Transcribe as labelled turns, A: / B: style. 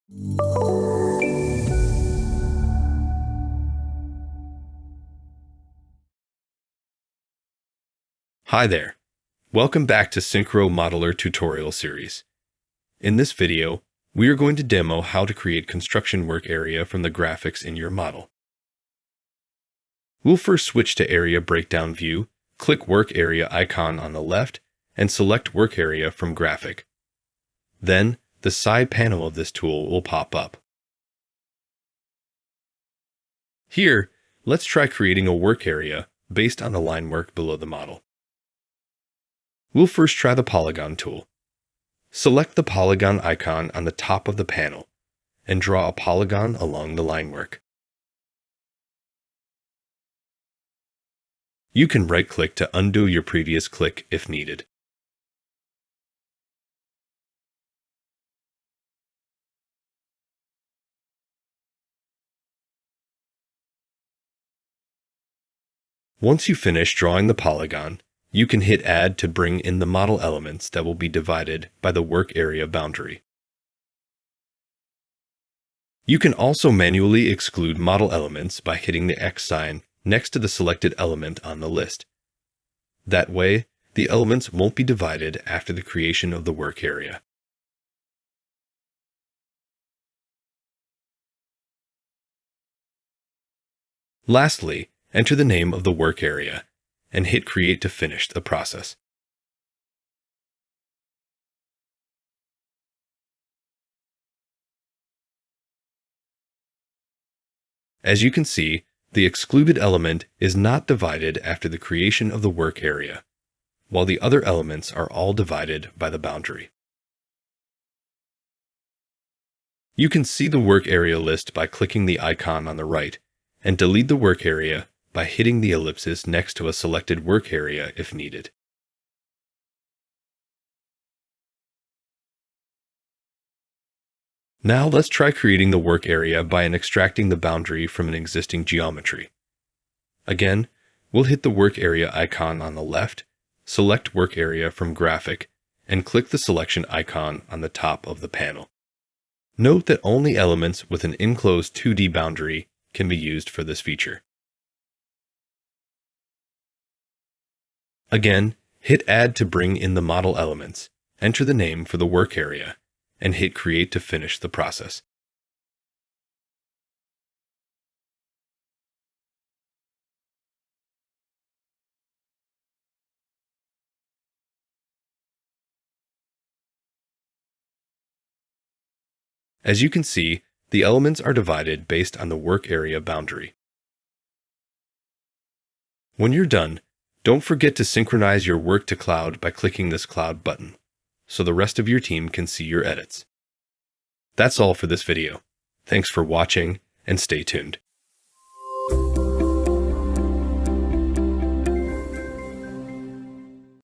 A: Hi there. Welcome back to Synchro Modeler tutorial series. In this video, we are going to demo how to create construction work area from the graphics in your model. We'll first switch to Area Breakdown View, click Work Area icon on the left, and select Work Area from Graphic. Then, the side panel of this tool will pop up. Here, let's try creating a work area based on the line work below the model. We'll first try the Polygon tool. Select the polygon icon on the top of the panel and draw a polygon along the line work. You can right-click to undo your previous click if needed. Once you finish drawing the polygon, you can hit Add to bring in the model elements that will be divided by the work area boundary. You can also manually exclude model elements by hitting the X sign next to the selected element on the list. That way, the elements won't be divided after the creation of the work area. Lastly, enter the name of the work area and hit Create to finish the process. As you can see, the excluded element is not divided after the creation of the work area, while the other elements are all divided by the boundary. You can see the work area list by clicking the icon on the right, and delete the work area by hitting the ellipsis next to a selected work area if needed. Now let's try creating the work area by extracting the boundary from an existing geometry. Again, we'll hit the work area icon on the left, select work area from Graphic, and click the selection icon on the top of the panel. Note that only elements with an enclosed 2D boundary can be used for this feature. Again, hit Add to bring in the model elements, enter the name for the work area, and hit Create to finish the process. As you can see, the elements are divided based on the work area boundary. When you're done, don't forget to synchronize your work to cloud by clicking this cloud button, so the rest of your team can see your edits. That's all for this video. Thanks for watching, and stay tuned.